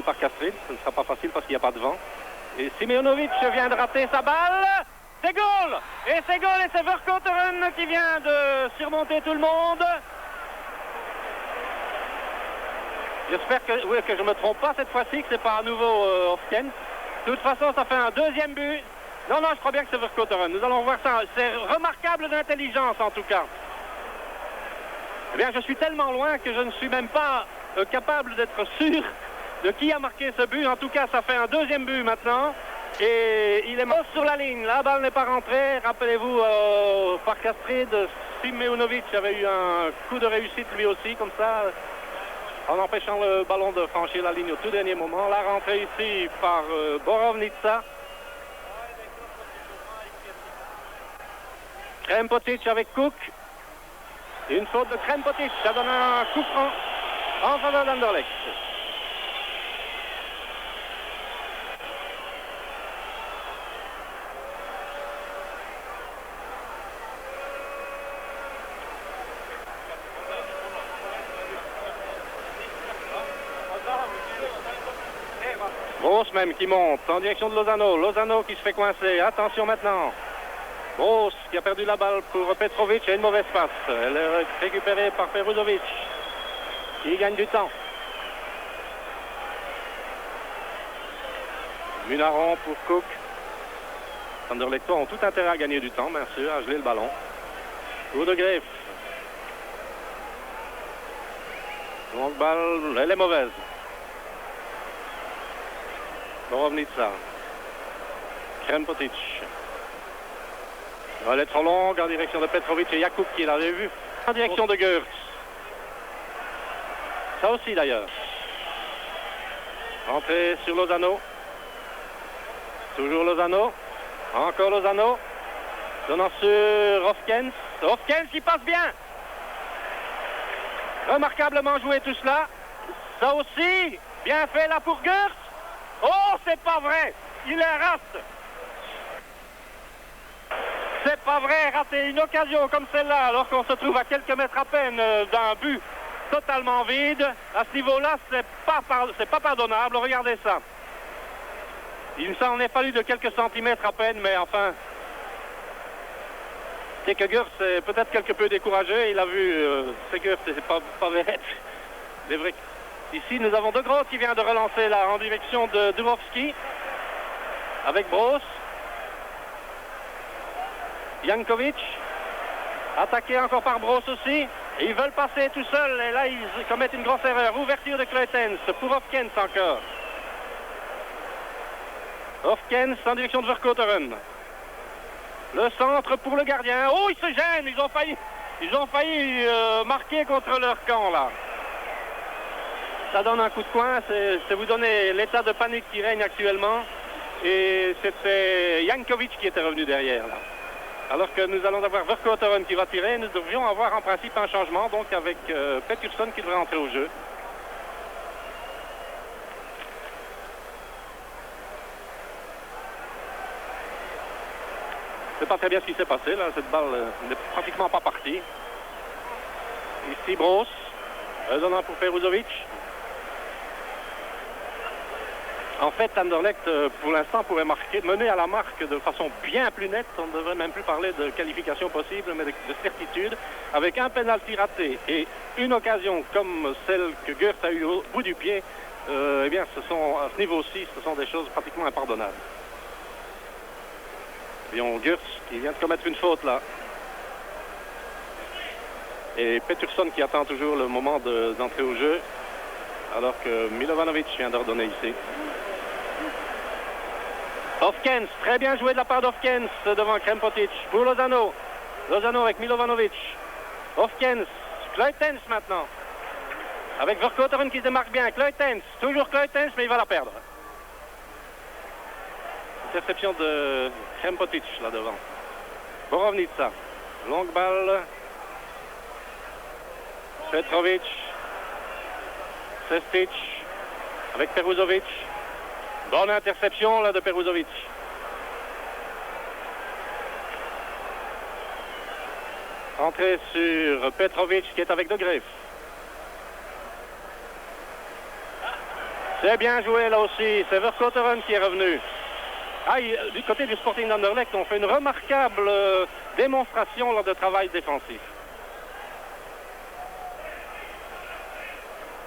par Kastrid. Ce ne sera pas facile parce qu'il n'y a pas de vent. Et Simeonovic vient de rater sa balle. C'est goal! Et c'est goal et c'est Vercauteren qui vient de surmonter tout le monde. J'espère que, oui, que je ne me trompe pas cette fois-ci, que ce n'est pas à nouveau Hofkens. De toute façon, ça fait un deuxième but. Non, je crois bien que c'est Vercauteren. Nous allons voir ça. C'est remarquable d'intelligence en tout cas. Eh bien, je suis tellement loin que je ne suis même pas capable d'être sûr de qui a marqué ce but. En tout cas, ça fait un deuxième but maintenant. Et il est mort sur la ligne. La balle n'est pas rentrée. Rappelez-vous, par Kastrid, Simeonovic avait eu un coup de réussite lui aussi, comme ça, en empêchant le ballon de franchir la ligne au tout dernier moment. La rentrée ici par Borovnica. Krempotic avec Cook. Une faute de Krempotic. Ça donne un coup franc en faveur d'Anderlecht. Grosse même qui monte en direction de Lozano. Lozano qui se fait coincer. Attention maintenant. Grosse qui a perdu la balle pour Petrovic et une mauvaise passe. Elle est récupérée par Peruzovic. Il gagne du temps. Munaron pour Cook. Anderlechtois ont tout intérêt à gagner du temps, bien sûr, à geler le ballon. Coup de griffe. Longue balle, elle est mauvaise. Borovnica. Krempotic. Elle est trop longue en direction de Petrovic et Jakub qui l'avait vu. En direction de Goertz. Ça aussi d'ailleurs. Entrée sur Lozano. Toujours Lozano. Encore Lozano. Donnant sur Hofkens. Hofkens qui passe bien. Remarquablement joué tout cela. Ça aussi. Bien fait là pour Goertz. Oh, c'est pas vrai. Il est raste. C'est pas vrai, rater une occasion comme celle-là alors qu'on se trouve à quelques mètres à peine d'un but totalement vide. À ce niveau-là, c'est pas pardonnable. Regardez ça. Il s'en est fallu de quelques centimètres à peine, mais enfin, c'est que Goertz est peut-être quelque peu découragé. Il a vu, c'est Goertz, c'est pas vrai. C'est vrai. Ici, nous avons De Groot qui vient de relancer là en direction de Durovski avec Broos. Jankovic, attaqué encore par Broos aussi. Et ils veulent passer tout seuls. Et là, ils commettent une grosse erreur. Ouverture de Kleutens pour Hofkens encore. Hofkens en direction de Vercauteren. Le centre pour le gardien. Oh, ils se gênent. Ils ont failli marquer contre leur camp là. Ça donne un coup de coin. C'est vous donner l'état de panique qui règne actuellement. Et c'était Jankovic qui était revenu derrière là. Alors que nous allons avoir Vercauteren qui va tirer, nous devrions avoir en principe un changement, donc avec Pettersson qui devrait entrer au jeu. Je ne sais pas très bien ce qui s'est passé, là, cette balle n'est pratiquement pas partie. Ici Broos, donnant pour Peruzovic. En fait, Anderlecht, pour l'instant, pourrait mener à la marque de façon bien plus nette. On ne devrait même plus parler de qualification possible, mais de certitude. Avec un pénalty raté et une occasion comme celle que Goertz a eue au bout du pied, eh bien, à ce niveau-ci, ce sont des choses pratiquement impardonnables. Et Goertz qui vient de commettre une faute là. Et Pettersson qui attend toujours le moment d'entrer au jeu, alors que Milovanovic vient d'ordonner ici. Hofkens, très bien joué de la part d'Hofkens devant Krempotic. Pour Lozano. Lozano avec Milovanovic. Hofkens, Kleutens maintenant. Avec Vercauteren qui se démarque bien. Kleutens, toujours Kleutens, mais il va la perdre. Interception de Krempotic là devant. Borovnica, longue balle. Petrovic. Sestic avec Peruzovic. Bonne interception là de Peruzovic. Entrée sur Petrovic qui est avec De Greef. C'est bien joué là aussi. C'est Vercouteren qui est revenu. Ah, du côté du Sporting d'Anderlecht, on fait une remarquable démonstration lors de travail défensif.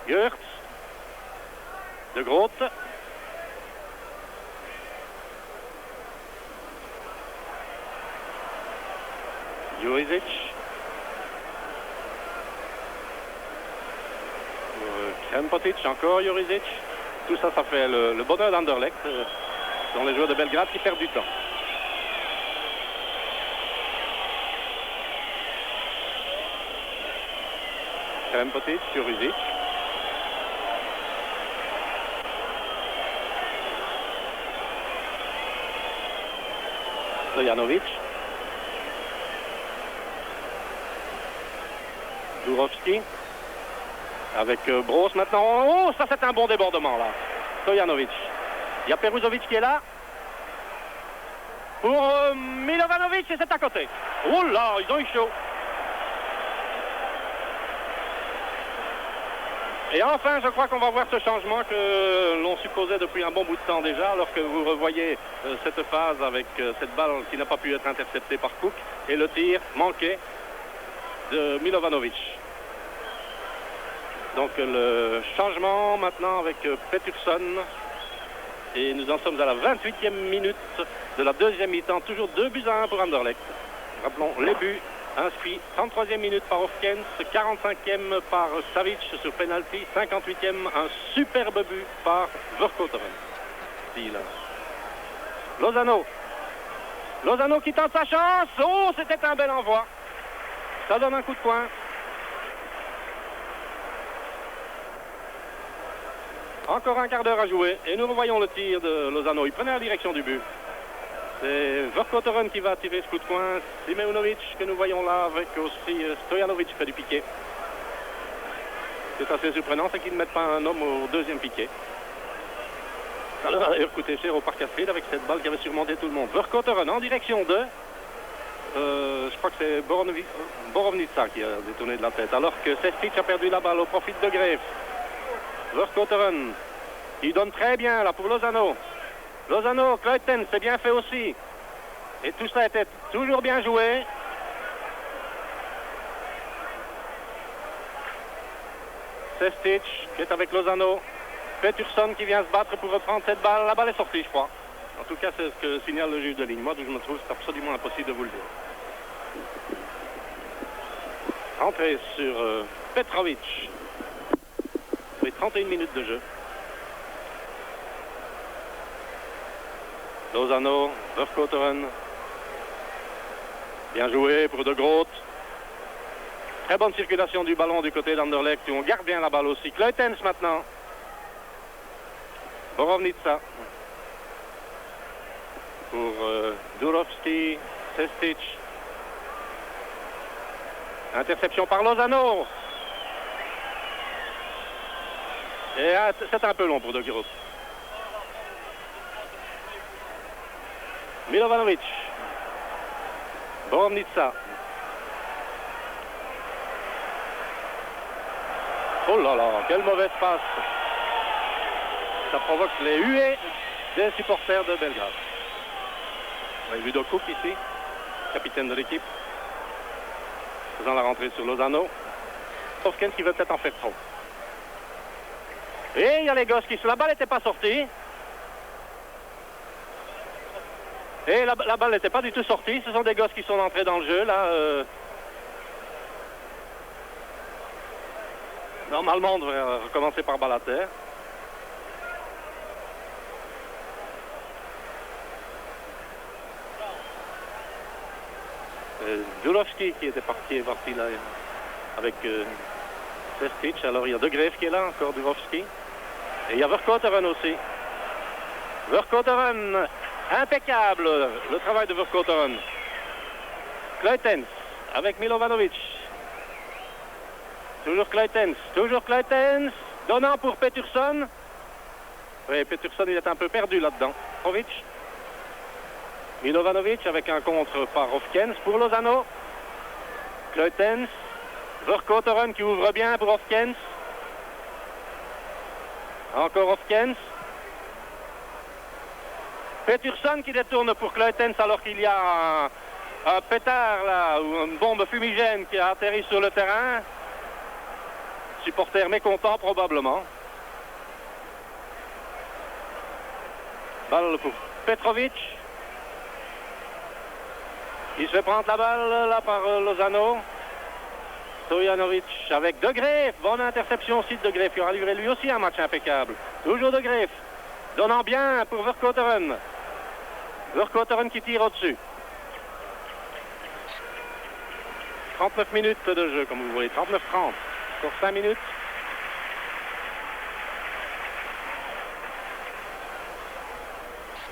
Geurts. De Groot. Jurisic. Krempotic, encore Jurisic. Tout ça, ça fait le bonheur d'Anderlecht. Ce sont les joueurs de Belgrade qui perdent du temps. Krempotic, Jurisic. Stojanovic. Durovski. Avec Broos maintenant. Oh, ça c'est un bon débordement là. Stojanovic. Il y a Peruzovic qui est là. Pour Milovanovic et c'est à côté. Oh là, ils ont eu chaud. Et enfin, je crois qu'on va voir ce changement que l'on supposait depuis un bon bout de temps déjà, alors que vous revoyez cette phase avec cette balle qui n'a pas pu être interceptée par Cook et le tir manqué de Milovanovic. Donc le changement maintenant avec Pettersson. Et nous en sommes à la 28e minute de la deuxième mi-temps. Toujours 2-1 pour Anderlecht. Rappelons les buts inscrits. 33e minute par Hofkens, 45e par Savic sur penalty, 58e un superbe but par Vercouteren. Lozano. Lozano qui tente sa chance. Oh, c'était un bel envoi. Ça donne un coup de poing. Encore un quart d'heure à jouer et nous revoyons le tir de Lozano. Il prenait la direction du but. C'est Vercouteren qui va tirer ce coup de poing. Simeunovic que nous voyons là avec aussi Stojanovic qui fait du piqué. C'est assez surprenant, c'est qu'ils ne mettent pas un homme au deuxième piqué. Ça leur a d'ailleurs coûté cher au Parc Astrid avec cette balle qui avait surmonté tout le monde. Vercouteren en direction de... je crois que c'est Borovnica qui a détourné de la tête. Alors que Sestic a perdu la balle au profit de Greef. Vercouteren, il donne très bien là pour Lozano. Lozano, Kleuten, c'est bien fait aussi. Et tout ça était toujours bien joué. Sestic qui est avec Lozano. Pettersson qui vient se battre pour reprendre cette balle. La balle est sortie, je crois. En tout cas, c'est ce que signale le juge de ligne. Moi, d'où je me trouve, c'est absolument impossible de vous le dire. Entrée sur Petrovic. Oui, 31 minutes de jeu. Lozano, Vercouteren. Bien joué pour De Groot. Très bonne circulation du ballon du côté d'Anderlecht. On garde bien la balle aussi. Kleutens maintenant. Borovnica. Pour Durovski, Sestic. Interception par Lozano. Et c'est un peu long pour De Groot. Milovanovic. Borovnica. Oh là là, quelle mauvaise passe. Ça provoque les huées des supporters de Belgrade. Oui, Ludo Cook ici, capitaine de l'équipe. Faisant la rentrée sur Lozano. Hofkens qui veut peut-être en faire trop. Et il y a les gosses qui... La balle n'était pas sortie. Et la balle n'était pas du tout sortie. Ce sont des gosses qui sont entrés dans le jeu, là. Normalement, on devrait recommencer par balle à terre. Durovski qui est parti là avec Sestic. Alors il y a De Greef qui est là, encore Durovski. Et il y a Vercouteren aussi. Vercouteren, impeccable le travail de Vercouteren. Kleutens avec Milovanovic. Toujours Kleutens, donnant pour Pettersson. Oui, Pettersson il est un peu perdu là-dedans. Petrovic. Milovanovic avec un contre par Hofkens pour Lozano. Kleutens. Vercouteren qui ouvre bien pour Hofkens. Encore Hofkens. Peterson qui détourne pour Kleutens alors qu'il y a un pétard là, ou une bombe fumigène qui a atterri sur le terrain. Supporter mécontent probablement. Balle pour Petrovic. Il se fait prendre la balle là par Lozano. Stojanovic avec De Graef. Bonne interception aussi de De Graef. Il aura livré lui aussi un match impeccable. Toujours De Graef. Donnant bien pour Vercauteren. Vercauteren qui tire au-dessus. 39 minutes de jeu, comme vous voyez. 39-30. Pour 5 minutes.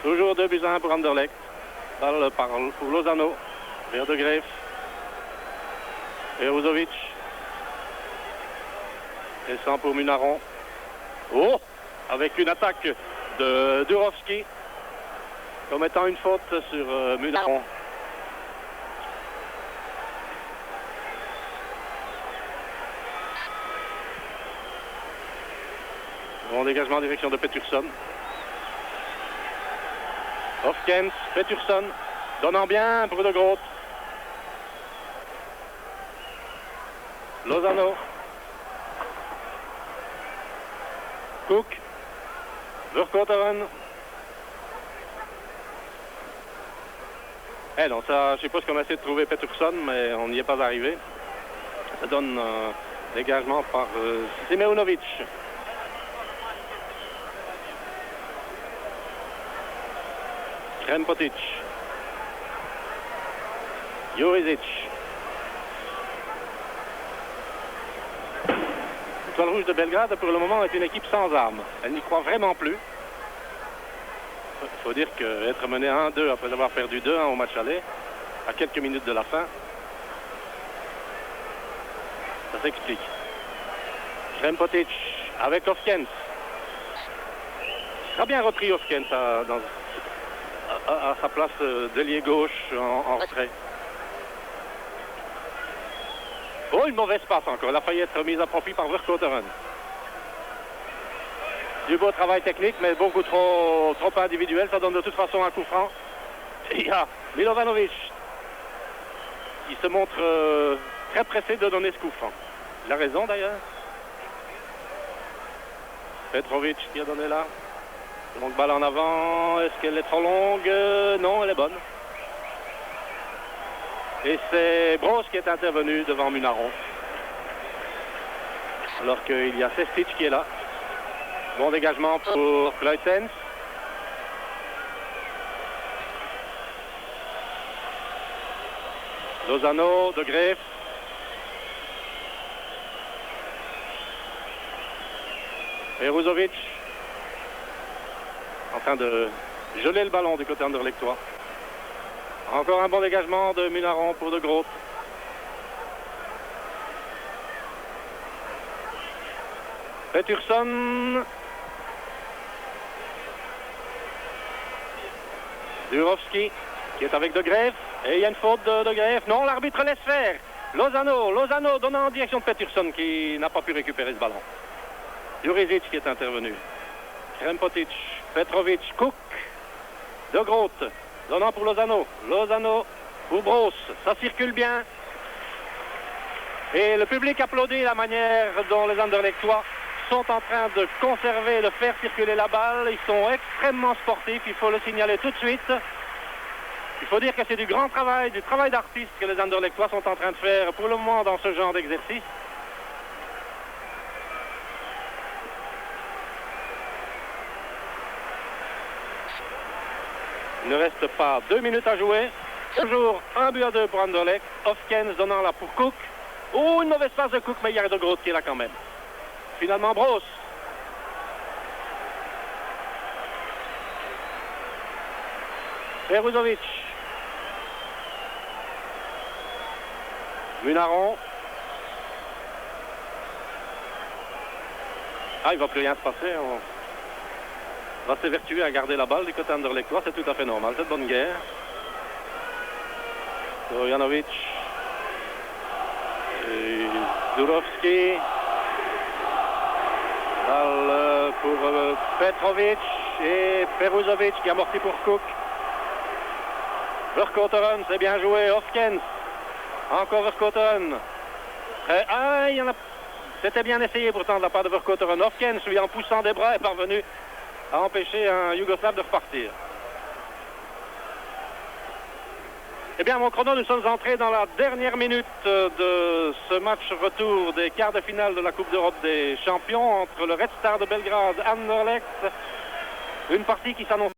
Toujours 2-1 pour Anderlecht. Balle pour Lozano. Vers De Graef. Et Ruzovic. Descend pour Munaron. Oh! Avec une attaque de Durovski. Commettant une faute sur Munaron. Bon dégagement en direction de Peterson. Hofkens, Peterson. Donnant bien pour De Groot. Lozano. Cook. Vercauteren. Eh non, ça, je suppose qu'on a essayé de trouver Peterson, mais on n'y est pas arrivé. Ça donne un dégagement par Simeunovic. Krempotic. Jurisic. L'Étoile rouge de Belgrade, pour le moment, est une équipe sans âme. Elle n'y croit vraiment plus. Il faut dire qu'être mené 1-2 après avoir perdu 2-1 au match aller, à quelques minutes de la fin, ça s'explique. Krempotic avec Hofkens. Très bien repris Hofkens à sa place d'ailier gauche en retrait. Oh, une mauvaise passe encore. Elle a failli être mise à profit par Vercauteren. Du beau travail technique, mais beaucoup trop individuel. Ça donne de toute façon un coup franc. Et il y a Milovanovic. Il se montre très pressé de donner ce coup franc. Il a raison d'ailleurs. Petrovic qui a donné là. Donc balle en avant. Est-ce qu'elle est trop longue? Non, elle est bonne. Et c'est Broz qui est intervenu devant Munaron. Alors qu'il y a Sestic qui est là. Bon dégagement pour Kleutens. Lozano, De Graef. Et Ruzovic. En train de geler le ballon du côté anderlechtois. Encore un bon dégagement de Munaron pour De Groot. Peterson. Durovski qui est avec De Graef. Et il y a une faute de De Graef. Non, l'arbitre laisse faire. Lozano donnant en direction de Peterson qui n'a pas pu récupérer ce ballon. Jurisic qui est intervenu. Krempotic, Petrovic, Cook, De Groot. Donnant pour Lozano. Lozano pour Broz. Ça circule bien. Et le public applaudit la manière dont les Anderlechtois sont en train de conserver, de faire circuler la balle. Ils sont extrêmement sportifs, il faut le signaler tout de suite. Il faut dire que c'est du travail d'artiste que les Anderlechtois sont en train de faire pour le moment dans ce genre d'exercice. Il ne reste pas 2 minutes à jouer. Toujours 1-2 pour Anderlecht. Hofkens donnant là pour Cook. Oh, une mauvaise passe de Cook, mais il y a De Groot qui est là quand même. Finalement, Broz. Ruzovic. Munaron. Ah, il ne va plus rien se passer. On va s'évertuer à garder la balle du côté anderlechtois, c'est tout à fait normal, c'est de bonne guerre. Stojanovic. Durovski. Balle pour Petrovic et Peruzovic qui amortit pour Cook. Vercauteren, c'est bien joué. Hofkens, encore Vercauteren. Il y en a... C'était bien essayé pourtant de la part de Vercauteren. Hofkens, lui, en poussant des bras, est parvenu à empêcher un Yougoslave de repartir. Eh bien, mon chrono, nous sommes entrés dans la dernière minute de ce match retour des quarts de finale de la Coupe d'Europe des champions entre le Red Star de Belgrade, Anderlecht. Une partie qui s'annonce